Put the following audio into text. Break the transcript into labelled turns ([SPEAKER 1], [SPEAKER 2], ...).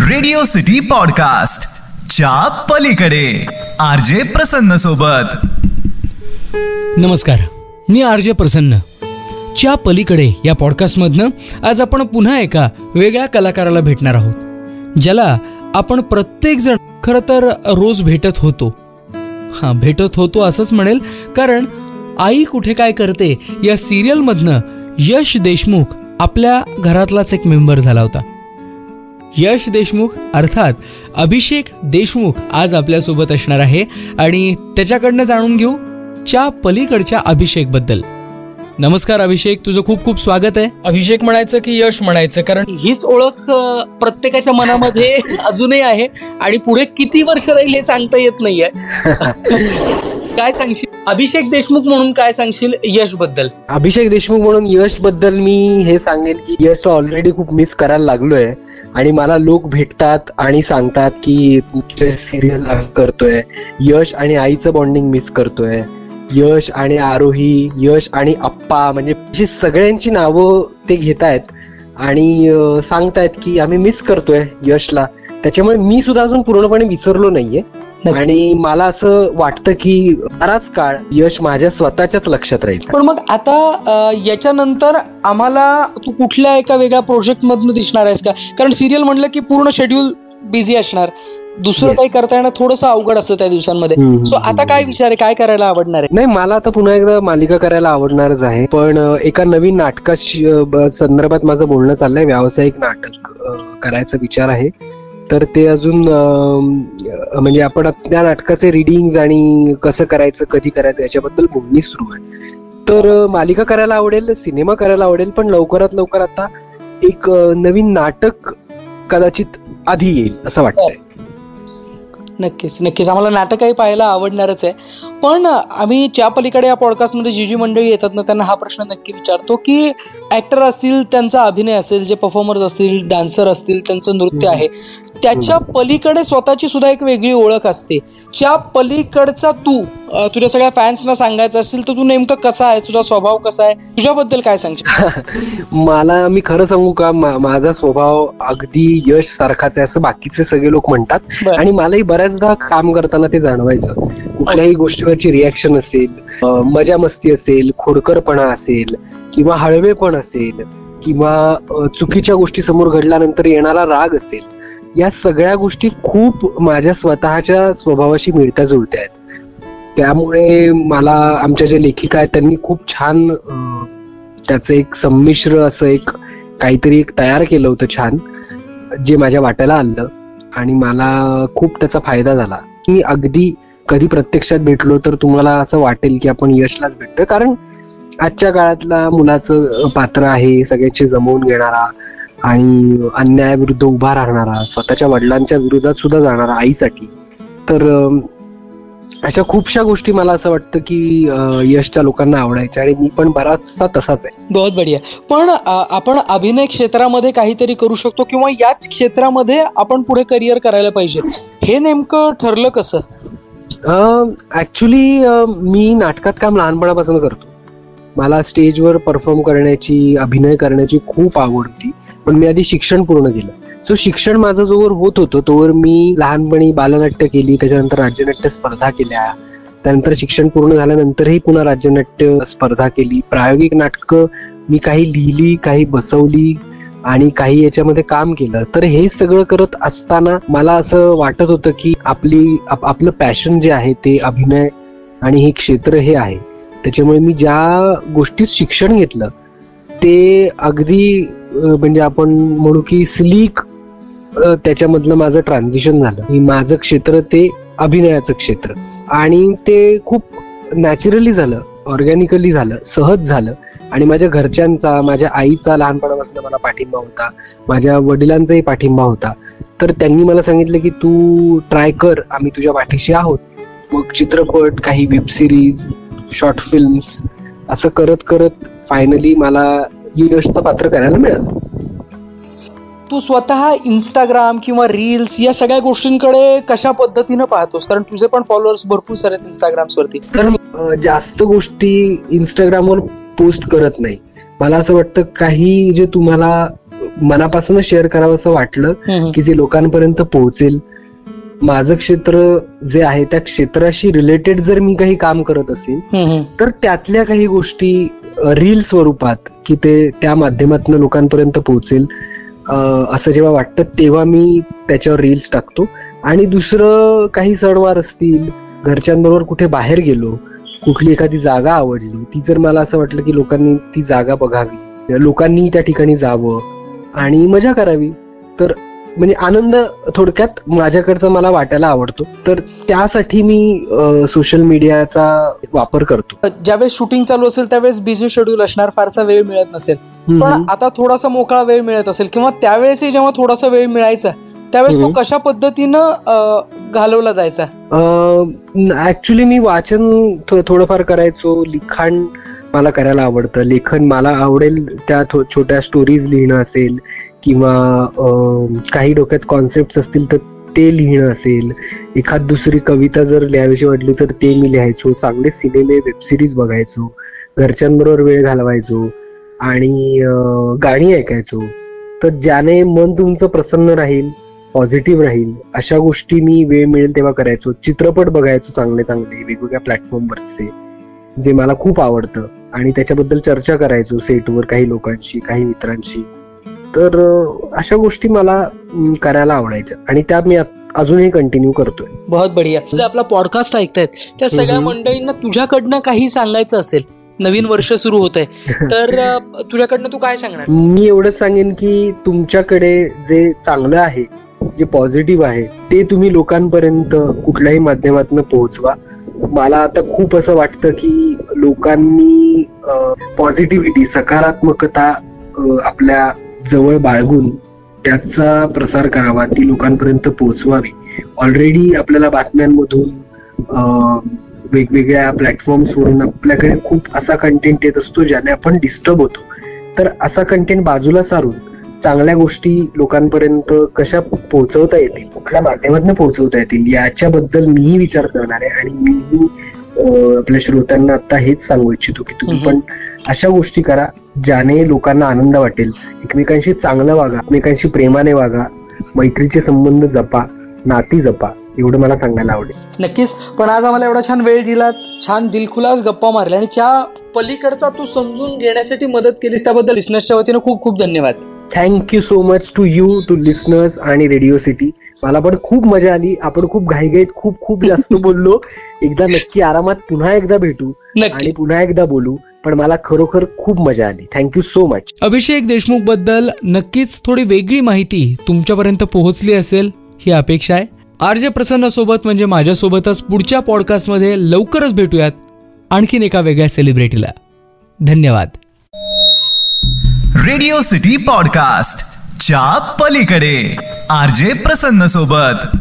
[SPEAKER 1] Radio city podcast च्या पलीकडे RJ प्रसन्न सोबत.
[SPEAKER 2] नमस्कार, मी आरजे प्रसन्न. च्या पलीकडे या पॉडकास्टमधनं आज आपण पुन्हा एका वेगळ्या कलाकाराला भेटणार आहोत, ज्याला आपण प्रत्येक जण खरं तर रोज भेटत होतो असंच म्हणेल, कारण आई कुठे काय करते या सिरियलमधनं यश देशमुख आपल्या घरातलाच एक मेंबर झाला होता. यश देशमुख अर्थात अभिषेक देशमुख आज आपल्यासोबत असणार आहे आणि त्याच्याकडनं जाणून घेऊ च्या पलीकडच्या अभिषेक बद्दल. नमस्कार अभिषेक, तुझं खूप खूप स्वागत आहे. अभिषेक म्हणायचं की यश म्हणायचं, कारण हीच ओळख प्रत्येकाच्या मनामध्ये अजूनही आहे आणि पुढे किती वर्ष राहील हे सांगता येत नाहीये. काय सांगशील अभिषेक देशमुख म्हणून, काय सांगशील यश बद्दल?
[SPEAKER 3] अभिषेक देशमुख म्हणून यश बद्दल मी हे सांगेन की यश ऑलरेडी खूप मिस करायला लागलोय आणि मला लोक भेटतात आणि सांगतात की तुझे सिरियल करतोय, यश आणि आईचं बॉन्डिंग मिस करतोय, यश आणि आरोही, यश आणि अप्पा, म्हणजे अशी सगळ्यांची नावं ते घेतायत आणि सांगतायत की आम्ही मिस करतोय यशला. त्याच्यामुळे मी सुद्धा अजून पूर्णपणे विसरलो नाहीये आणि मला असं वाटतं की बराच काळ यश माझ्या स्वतःच्याच लक्षात राहील.
[SPEAKER 2] पण मग आता याच्यानंतर आम्हाला तू कुठल्या एका वेगळ्या प्रोजेक्ट मधनं दिसणार आहेस का? कारण सिरियल म्हणलं की पूर्ण शेड्यूल बिझी असणार, दुसरं काही करता येणं थोडंसं अवघड असतं त्या दिवसांमध्ये. सो आता काय विचार आहे, काय करायला आवडणार आहे?
[SPEAKER 3] नाही, मला आता पुन्हा एकदा मालिका करायला आवडणारच आहे, पण एका नवीन नाटका संदर्भात माझं बोलणं चाललंय. व्यावसायिक नाटक करायचा विचार आहे, तर ते अजून म्हणजे आपण त्या नाटकाचे रिडिंग आणि कसं करायचं, कधी करायचं याच्याबद्दल बोलणी सुरू आहे. तर मालिका करायला आवडेल, सिनेमा करायला आवडेल, पण लवकरात लवकर आता एक नवीन नाटक कदाचित आधी येईल असं वाटतंय.
[SPEAKER 2] नक्कीच आम्हाला नाटकही पाहायला आवडणारच आहे. पण आम्ही च्या पलीकडे या पॉडकास्टमध्ये जी मंडळी येतात ना, त्यांना हा प्रश्न नक्की विचारतो की ऍक्टर असतील, त्यांचा अभिनय असेल, जे परफॉर्मर्स असतील, डान्सर असतील, त्यांचं नृत्य आहे, त्याच्या पलीकडे स्वतःची सुद्धा एक वेगळी ओळख असते. च्या पलीकडचा तू तुझ्या सगळ्या फॅन्सना सांगायचं असेल तर तू नेमकं कसा आहे, तुझा स्वभाव कसा आहे, तुझ्याबद्दल काय सांगशील?
[SPEAKER 3] मला मी खरं सांगू का, माझा स्वभाव अगदी यश सारखाच आहे असं बाकीचे सगळे लोक म्हणतात आणि मलाही बऱ्याचदा काम करताना ते जाणवायचं. कुठल्याही गोष्टीवरची रिॲक्शन असेल, मजा मस्ती असेल, खोडकरपणा असेल किंवा हळवेपण असेल किंवा चुकीच्या गोष्टी समोर घडल्यानंतर येणारा राग असेल, या सगळ्या गोष्टी खूप माझ्या स्वतःच्या स्वभावाशी मिळत्या जुळत्या आहेत. त्यामुळे मला आमच्या ज्या लेखिका आहेत त्यांनी खूप छान त्याचं एक संमिश्र असं एक काहीतरी एक तयार केलं होतं छान, जे माझ्या वाट्याला आलं आणि मला खूप त्याचा फायदा झाला. मी अगदी कधी प्रत्यक्षात भेटलो तर तुम्हाला असं वाटेल की आपण यशलाच भेटतोय, कारण आजच्या काळातला मुलाचं पात्र आहे, सगळ्यांची जमवून घेणारा आणि अन्यायाविरुद्ध उभा राहणारा, स्वतःच्या वडिलांच्या विरोधात सुद्धा जाणारा आईसाठी. तर अशा खूपशा गोष्टी मला असं वाटतं की यशच्या लोकांना आवडायच्या आणि मी पण बराचसा तसाच आहे.
[SPEAKER 2] बहुत बढिया. पण आपण अभिनय क्षेत्रामध्ये काहीतरी करू शकतो किंवा याच क्षेत्रामध्ये आपण पुढे करिअर करायला पाहिजे, हे नेमकं ठरलं कसं?
[SPEAKER 3] ऍक्च्युली मी नाटकात काम लहानपणापासून करतो. मला स्टेजवर परफॉर्म करण्याची, अभिनय करण्याची खूप आवड होती, पण मी आधी शिक्षण पूर्ण केलं. सो शिक्षण माझं जोवर होत होतं तोवर मी लहानपणी बालनाट्य केली, त्याच्यानंतर राज्यनाट्य स्पर्धा केल्या, त्यानंतर शिक्षण पूर्ण झाल्यानंतरही पुन्हा राज्यनाट्य स्पर्धा केली. प्रायोगिक नाटकं मी काही लिहिली, काही बसवली आणि काही याच्यामध्ये काम केलं. तर हे सगळं करत असताना मला असं वाटत होतं की आपलं पॅशन जे आहे ते अभिनय आणि हे क्षेत्र हे आहे. त्याच्यामुळे मी ज्या गोष्टीत शिक्षण घेतलं ते अगदी म्हणजे आपण म्हणू की स्लीक त्याच्यामधलं माझं ट्रान्झिशन झालं. माझं क्षेत्र ते अभिनयाचं क्षेत्र आणि ते खूप नॅचरली झालं, ऑर्गॅनिकली झालं, सहज झालं आणि माझ्या घरच्यांचा, माझ्या आईचा लहानपणापासून मला पाठिंबा होता, माझ्या वडिलांचाही पाठिंबा होता. तर त्यांनी मला सांगितलं की तू ट्राय कर, आम्ही तुझ्या पाठीशी आहोत. मग चित्रपट, काही वेब सिरीज, शॉर्ट फिल्म्स असं करत करत फायनली मला यशचं पात्र करायला मिळालं.
[SPEAKER 2] तू स्वतः इंस्टाग्राम किंवा रील्स या सगळ्या गोष्टींकडे कशा पद्धतीनं पाहतोस? कारण तुझे पण फॉलोअर्स भरपूर सारे आहेत इंस्टाग्रामवरती.
[SPEAKER 3] तर जास्त गोष्टी इंस्टाग्रामवर पोस्ट करत नाही. मला असं वाटतं काही जे तुम्हाला मनापासून शेअर करावं असं वाटलं की जे लोकांपर्यंत पोहोचेल. माझं क्षेत्र जे आहे त्या क्षेत्राशी रिलेटेड जर मी काही काम करत असेल तर त्यातल्या काही गोष्टी रील स्वरूपात की ते त्या माध्यमातून लोकांपर्यंत पोहोचेल असं जेव्हा वाटतं तेव्हा मी त्याच्यावर रील्स टाकतो. आणि दुसरं काही सणवार असतील, घरच्यांबरोबर कुठे बाहेर गेलो, कुठली एखादी जागा आवडली, ती जर मला असं वाटलं की लोकांनी ती जागा बघावी, लोकांनी त्या ठिकाणी जावं आणि मजा करावी, तर म्हणजे आनंद थोडक्यात माझ्याकडचा मला वाटायला आवडतो. तर त्यासाठी मी सोशल मीडियाचा वापर करतो.
[SPEAKER 2] ज्यावेळेस शूटिंग चालू असेल त्यावेळेस बिझी शेड्यूल असणार, फारसा वेळ मिळत नसेल, पण आता थोडासा मोकळा वेळ मिळत असेल किंवा त्यावेळेसही जेव्हा थोडासा वेळ मिळायचा त्यावेळेस तो कशा पद्धतीनं घालवला जायचा?
[SPEAKER 3] ऍक्च्युली मी वाचन थोडंफार करायचो, लिखाण मला करायला आवडतं. लेखन मला आवडेल त्या छोट्या स्टोरीज लिहिणं असेल किंवा काही डोक्यात कॉन्सेप्ट असतील तर ते लिहिणं असेल, एखाद दुसरी कविता जर लिहावीशी वाटली तर ते मी लिहायचो, चांगले सिनेमे वेबसिरीज बघायचो, घरच्यांबरोबर वेळ घालवायचो आणि गाणी ऐकायचो. तर ज्याने मन तुमचं प्रसन्न राहील, पॉझिटिव्ह राहील अशा गोष्टी मी वेळ मिळेल तेव्हा करायचो. चित्रपट बघायचो चांगले चांगले वेगवेगळ्या प्लॅटफॉर्मवरचे जे मला खूप आवडतं आणि त्याच्याबद्दल चर्चा करायचो सेटवर काही लोकांशी, काही मित्रांशी. तर अशा गोष्टी मला करायला आवडायच्या आणि त्या मी अजूनही कंटिन्यू करतोय.
[SPEAKER 2] बहुत बढिया. जे आपला पॉडकास्ट ऐकतायत त्या सगळ्या मंडळींना तुझ्याकडनं काही सांगायचं असेल, नवीन वर्ष सुरू होत आहे तर तुझ्याकडनं तू काय सांगणार?
[SPEAKER 3] मी एवढंच सांगेन की तुमच्याकडे जे चांगलं आहे, जे पॉझिटिव्ह आहे ते तुम्ही लोकांपर्यंत कुठल्याही माध्यमातून पोहोचवा. मला आता खूप असं वाटतं की लोकांनी पॉझिटिव्हिटी, सकारात्मकता आपल्या जवळ बाळगून त्याचा प्रसार करावा, ती लोकांपर्यंत पोहोचवावी. ऑलरेडी आपल्याला बातम्यांमधून वेगवेगळ्या प्लॅटफॉर्म्सवरून आपल्याकडे खूप असा कंटेंट येत असतो ज्याने आपण डिस्टर्ब होतो. तर असा कंटेंट बाजूला सारून चांगल्या गोष्टी लोकांपर्यंत कशा पोहोचवता येतील, कुठल्या माध्यमातून पोहोचवता येतील याच्याबद्दल मीही विचार करणार आहे. आणि मीही आपल्या श्रोत्यांना आता हेच सांगू इच्छितो की तुम्ही पण अशा गोष्टी करा ज्याने लोकांना आनंद वाटेल. एकमेकांशी चांगलं वागा, एकमेकांशी प्रेमाने वागा, मैत्रीचे संबंध जपा, नाती जपा, एवढं मला सांगायला आवडेल.
[SPEAKER 2] नक्कीच. पण आज आम्हाला एवढा छान वेळ दिलात, छान दिलखुलास गप्पा मारल्या आणि त्या पलीकडचा तू समजून घेण्यासाठी मदत केलीस त्याबद्दल लिसनर्सच्या वतीनं खूप खूप धन्यवाद.
[SPEAKER 3] Thank you so much to you, to listeners आणि रेडिओ सिटी. मला पण खूप मजा आली. आपण खूप घाईघाईत खूप जास्त बोललो. एकदा नक्की आरामात पुन्हा एकदा भेटू आणि पुन्हा एकदा बोलू. पण मला खरोखर खूप मजा आली. Thank you so much.
[SPEAKER 2] Abhishek Deshmukh बद्दल नक्कीच थोडी वेगळी माहिती तुमच्यापर्यंत पोहोचली असेल ही अपेक्षा आहे. आरजे प्रसन्न सोबत म्हणजे माझ्यासोबतच पुढच्या पॉडकास्टमध्ये लवकरच भेटूयात आणखीन एका वेगळ्या सेलिब्रिटीला. धन्यवाद.
[SPEAKER 1] रेडिओ सिटी पॉडकास्ट च्या पलीकडे आरजे प्रसन्न सोबत.